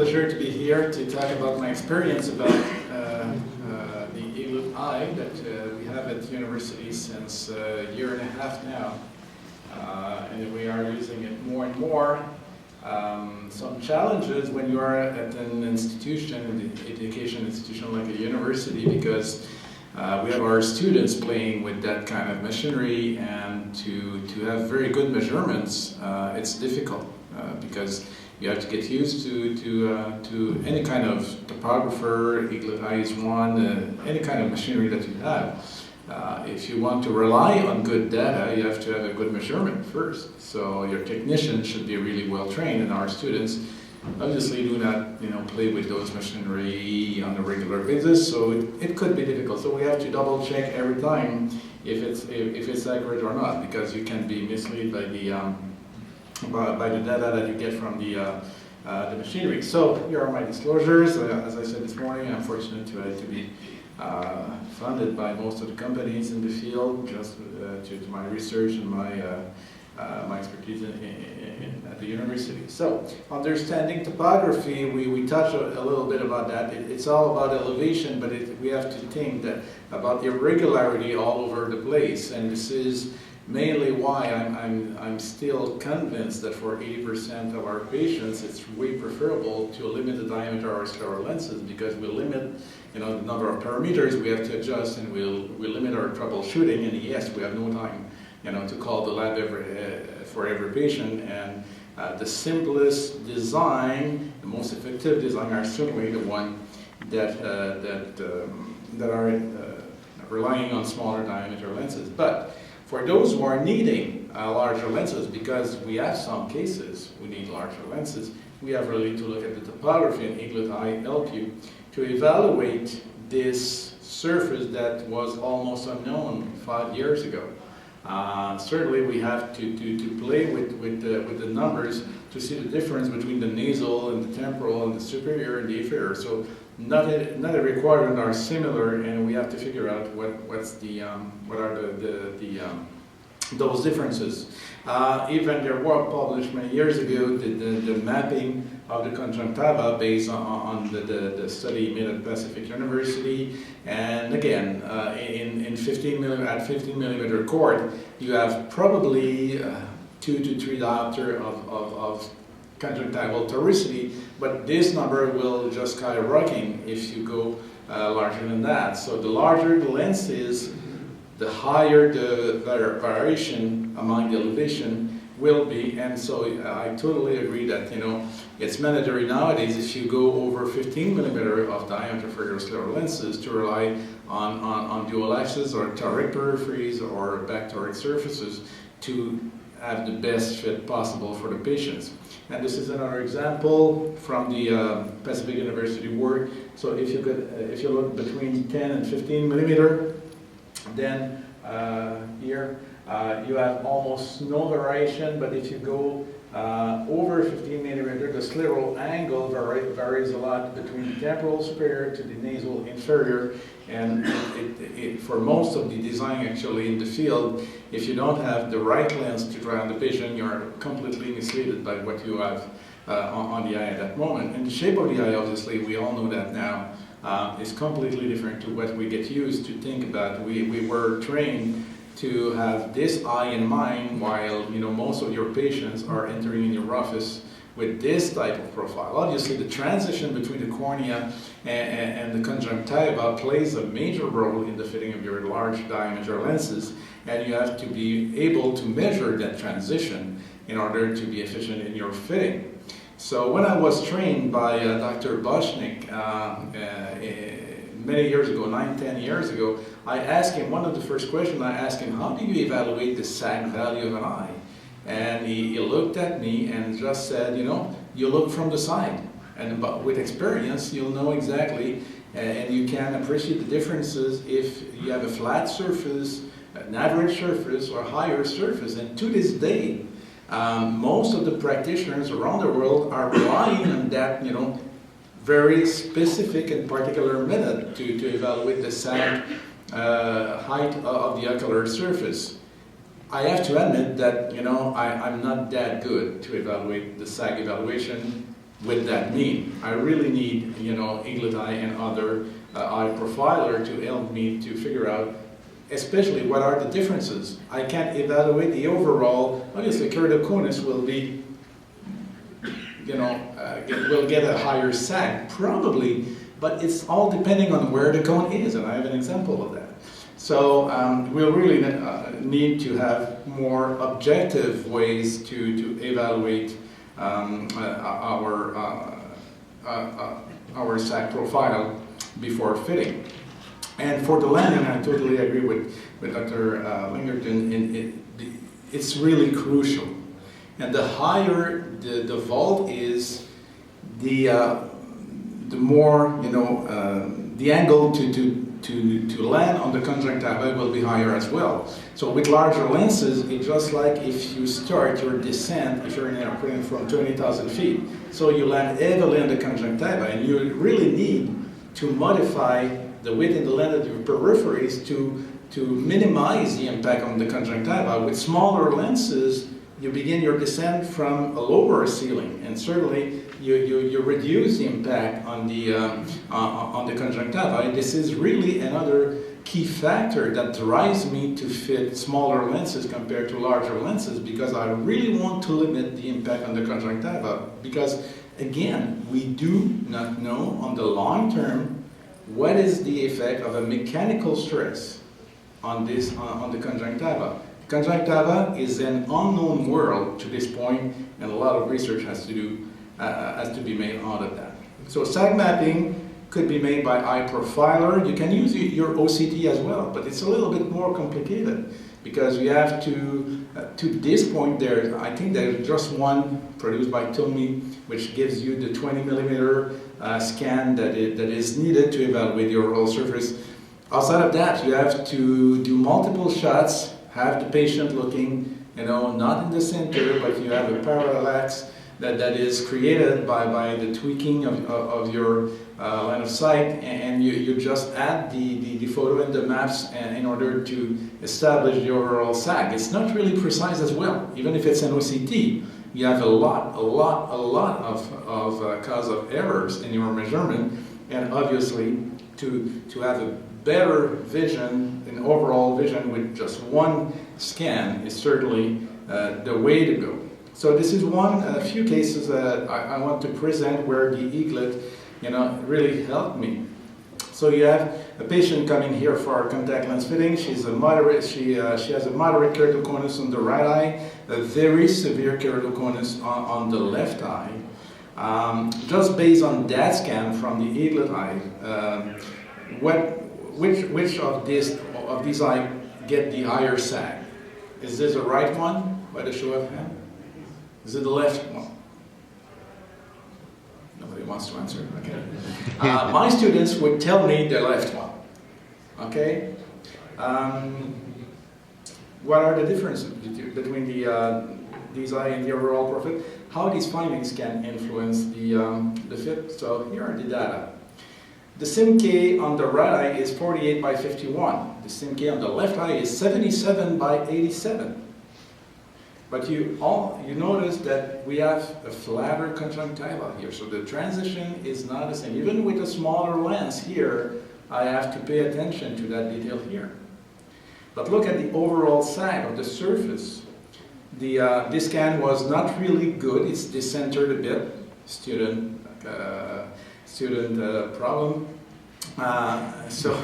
pleasure to be here to talk about my experience about the Eaglet Eye that we have at the university since a year and a half now. And we are using it more and more. Some challenges when you are at an institution, an education institution like a university, because we have our students playing with that kind of machinery, and to have very good measurements, it's difficult because you have to get used to any kind of topographer. Eaglet Eye is one, any kind of machinery that you have. If you want to rely on good data, you have to have a good measurement first. So your technician should be really well trained, and our students obviously do not, play with those machinery on a regular basis. So it could be difficult. So we have to double check every time if it's accurate or not, because you can be misled by the data that you get from the machinery. So here are my disclosures. As I said this morning, I'm fortunate to be funded by most of the companies in the field, just to my research and my expertise at the university. So, understanding topography, we touched a little bit about that. It's all about elevation, but we have to think that about irregularity all over the place, and this is mainly why I'm still convinced that for 80% of our patients, it's way preferable to limit the diameter of our scleral lenses, because we limit the number of parameters we have to adjust, and we limit our troubleshooting. And yes, we have no time to call the lab for every patient. And the simplest design, the most effective design, are certainly the one that are relying on smaller diameter lenses. But for those who are needing larger lenses, because we have some cases we need larger lenses, we have really to look at the topography, and Eaglet Eye help you to evaluate this surface that was almost unknown 5 years ago. Certainly we have to play with the numbers to see the difference between the nasal and the temporal and the superior and the inferior. So not every quadrant are similar, and we have to figure out what are those differences. Even there were published many years ago the mapping of the conjunctiva based on the study made at Pacific University. And again, at 15 millimeter chord, you have probably 2 to 3 diopter of conjunctival toricity, but this number will just skyrocket if you go larger than that. So the larger the lens is, the higher the variation among the elevation will be. And so I totally agree that it's mandatory nowadays, if you go over 15 millimeter of diameter for your scleral lenses, to rely on dual axis or toric peripheries or back toric surfaces to have the best fit possible for the patients. And this is another example from the Pacific University work. So if you look between 10 and 15 millimeter, then here you have almost no variation. But if you go over 15 millimeter, the scleral angle varies a lot between the temporal superior to the nasal inferior. And for most of the design actually in the field, if you don't have the right lens to try on the patient, you're completely misled by what you have on the eye at that moment. And the shape of the eye, obviously, we all know that now, is completely different to what we get used to think about. We were trained to have this eye in mind, while most of your patients are entering in your office with this type of profile. Obviously, the transition between the cornea and the conjunctiva plays a major role in the fitting of your large diameter lenses, and you have to be able to measure that transition in order to be efficient in your fitting. So when I was trained by Dr. Boschnik many years ago, 9-10 years ago, I asked him, one of the first questions I asked him, how do you evaluate the SAG value of an eye? And he looked at me and just said, you look from the side. And with experience, you'll know exactly, and you can appreciate the differences if you have a flat surface, an average surface, or a higher surface. And to this day, most of the practitioners around the world are relying on that, very specific and particular method to evaluate the SAG height of the ocular surface. I have to admit that, I'm not that good to evaluate the SAG evaluation with that mean. I really need, you know, Eaglet Eye and other eye profiler to help me to figure out, especially what are the differences. I can't evaluate the overall. Obviously, keratoconus will be, you know, will get a higher sag, probably, but it's all depending on where the cone is, and I have an example of that. So we'll really need to have more objective ways to evaluate our sag profile before fitting. And for the landing, I totally agree with Dr. Langis. It's really crucial. And the higher the vault is, the more, you know, the angle to land on the conjunctiva will be higher as well. So with larger lenses, it's just like if you start your descent, if you're in an airplane from 20,000 feet, so you land heavily on the conjunctiva, and you really need to modify the width and the length of your peripheries to minimize the impact on the conjunctiva. With smaller lenses, you begin your descent from a lower ceiling, and certainly you reduce the impact on the conjunctiva. And this is really another key factor that drives me to fit smaller lenses compared to larger lenses, because I really want to limit the impact on the conjunctiva. Because again, we do not know on the long term what is the effect of a mechanical stress on this on the conjunctiva. Conjunctiva is an unknown world to this point, and a lot of research has to be made out of that. So sag mapping could be made by eye profiler. You can use your OCT as well, but it's a little bit more complicated, because you have to this point there, I think there's just one produced by Tommy, which gives you the 20 millimeter scan that is needed to evaluate the overall surface. Outside of that, you have to do multiple shots, have the patient looking, you know, not in the center, but you have a parallax that is created by the tweaking of your line of sight, and you just add the photo and the maps in order to establish the overall sag. It's not really precise as well. Even if it's an OCT, you have a lot of cause of errors in your measurement, and obviously to have a better vision, an overall vision with just one scan is certainly the way to go. So this is a few cases that I want to present where the Eaglet, you know, really helped me. So you have a patient coming here for contact lens fitting. She has a moderate keratoconus on the right eye, a very severe keratoconus on the left eye. Just based on that scan from the Eaglet Eye, which of these eye get the higher sag? Is this the right one by the show of hand? Is it the left one? Nobody wants to answer. Okay. My students would tell me the left one. Okay. What are the differences between these eye and the overall profit? How these findings can influence the fit? So here are the data. The SIMK on the right eye is 48 by 51. The SIMK on the left eye is 77 by 87. But you notice that we have a flatter conjunctiva here, so the transition is not the same. Even with a smaller lens here, I have to pay attention to that detail here. But look at the overall sag of the surface. This scan was not really good. It's decentered a bit. Student problem. So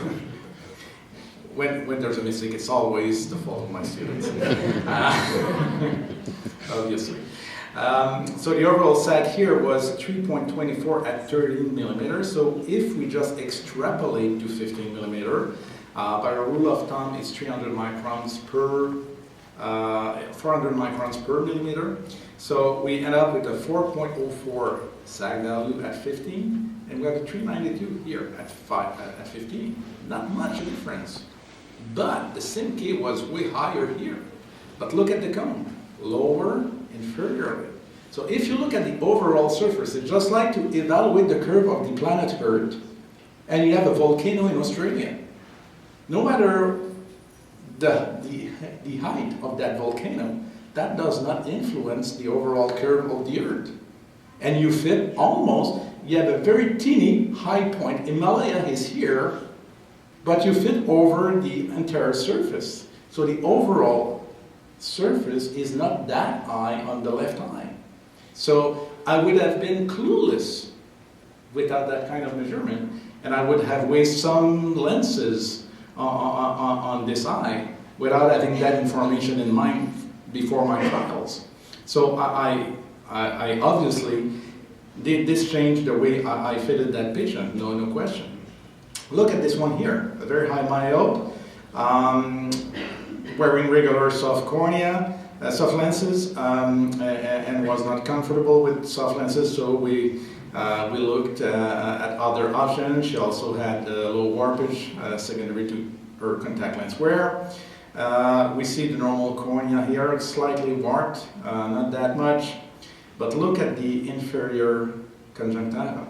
when there's a mistake, it's always the fault of my students. Obviously. So the overall sag here was 3.24 at 13 millimeters. So if we just extrapolate to 15 millimeter, by a rule of thumb, it's 300 microns per 400 microns per millimeter. So we end up with a 4.04 sag value at 15, and we have a 392 here at 15. Not much difference. But the SIMK was way higher here. But look at the cone, lower inferiorly. So if you look at the overall surface, it's just like to evaluate the curve of the planet Earth, and you have a volcano in Australia. No matter the height of that volcano, that does not influence the overall curve of the Earth. and you fit almost, you have a very teeny high point. Himalaya is here, but you fit over the entire surface. So the overall surface is not that high on the left eye. So I would have been clueless without that kind of measurement, and I would have wasted some lenses on this eye without having that information in mind before my trials. So I obviously did this change the way I fitted that patient, no question. Look at this one here, a very high myope, wearing regular soft cornea, soft lenses, and was not comfortable with soft lenses, so we looked at other options. She also had low warpage secondary to her contact lens wear. We see the normal cornea here, slightly warped, not that much, but look at the inferior conjunctiva.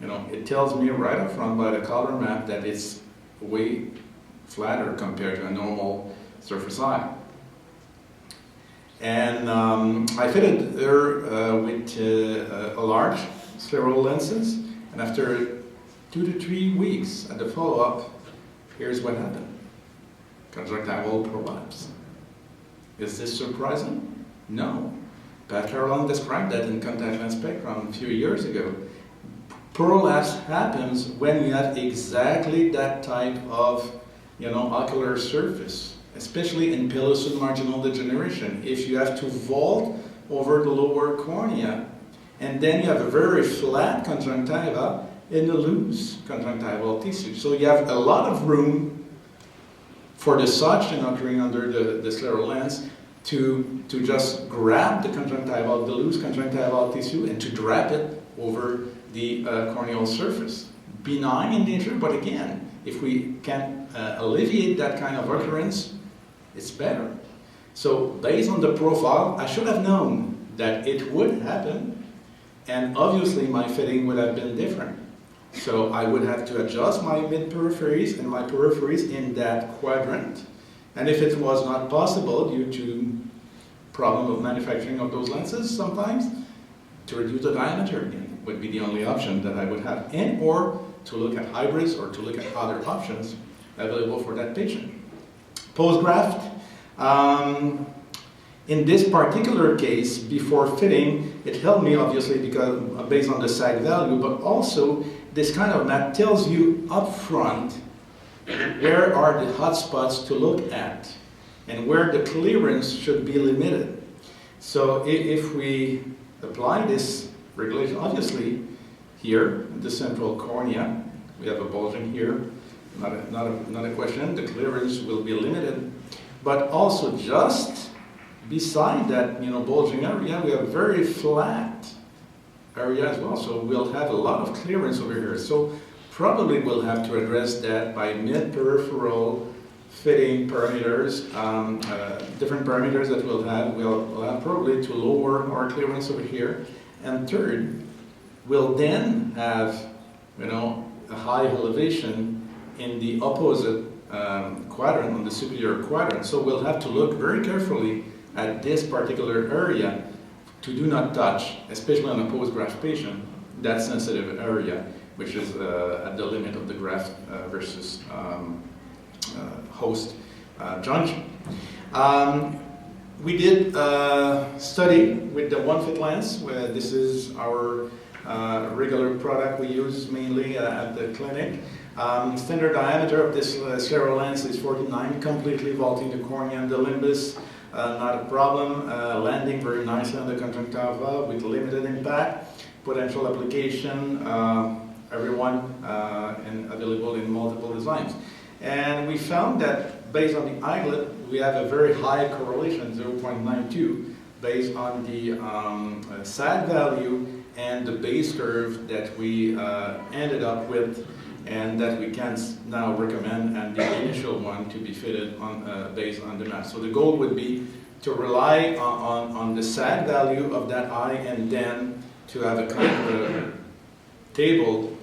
You know, it tells me right up front by the color map that it's way flatter compared to a normal surface eye. And I fitted her with a large scleral lenses, and after 2 to 3 weeks at the follow-up, here's what happened. Conjunctival prolapse. Is this surprising? No. Pat Caroline described that in contact lens spectrum a few years ago. Prolapse happens when you have exactly that type of, ocular surface, especially in pilosum marginal degeneration. If you have to vault over the lower cornea, and then you have a very flat conjunctiva in the loose conjunctival tissue. So you have a lot of room for the suction occurring under the scleral lens to just grab the conjunctival, the loose conjunctival tissue, and to drap it over the corneal surface. Benign in nature, but again, if we can alleviate that kind of occurrence, it's better. So based on the profile, I should have known that it would happen, and obviously my fitting would have been different. So I would have to adjust my mid-peripheries and my peripheries in that quadrant. And if it was not possible due to problem of manufacturing of those lenses sometimes, to reduce the diameter again would be the only option that I would have, and or to look at hybrids or to look at other options available for that patient. Post-graft, in this particular case, before fitting, it helped me obviously because based on the sag value, but also this kind of map tells you up front where are the hot spots to look at and where the clearance should be limited. So if we apply this regulation, obviously here, the central cornea, we have a bulging here, not a question, the clearance will be limited, but also just beside that bulging area, we have very flat area as well, so we'll have a lot of clearance over here. So probably we'll have to address that by mid-peripheral fitting parameters, different parameters that we'll have probably to lower our clearance over here. And third, we'll then have a high elevation in the opposite quadrant, on the superior quadrant. So we'll have to look very carefully at this particular area to do not touch, especially on a post-graft patient, that sensitive area, which is at the limit of the graft versus host junction. We did a study with the one-fit lens. This is our regular product we use mainly at the clinic. Standard diameter of this scleral lens is 49, completely vaulting the cornea and the limbus. Not a problem, landing very nicely on the conjunctiva with limited impact, potential application, everyone, and available in multiple designs. And we found that based on the eaglet, we have a very high correlation, 0.92, based on the sag value and the base curve that we ended up with, and that we can now recommend, and the initial one to be fitted on based on the map. So the goal would be to rely on the sag value of that eye, and then to have a kind of a table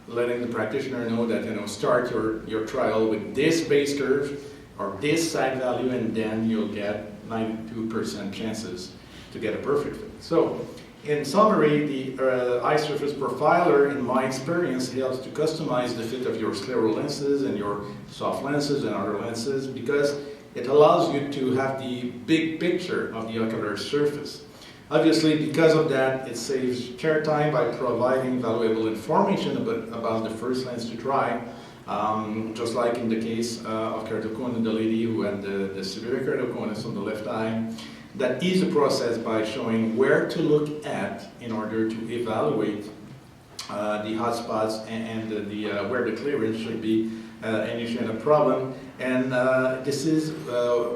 letting the practitioner know that start your trial with this base curve or this sag value, and then you'll get 92% chances to get a perfect fit. So In summary, the eye surface profiler, in my experience, helps to customize the fit of your scleral lenses and your soft lenses and other lenses, because it allows you to have the big picture of the ocular surface. Obviously, because of that, it saves chair time by providing valuable information about the first lens to try, just like in the case of keratoconus, the lady who had the severe keratoconus on the left eye. That ease the process by showing where to look at in order to evaluate the hot spots and where the clearance should be an issue and a problem. And this is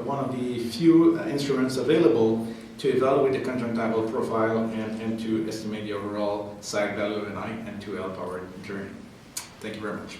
one of the few instruments available to evaluate the conjunctival profile and to estimate the overall sag value of an eye and to help our journey. Thank you very much.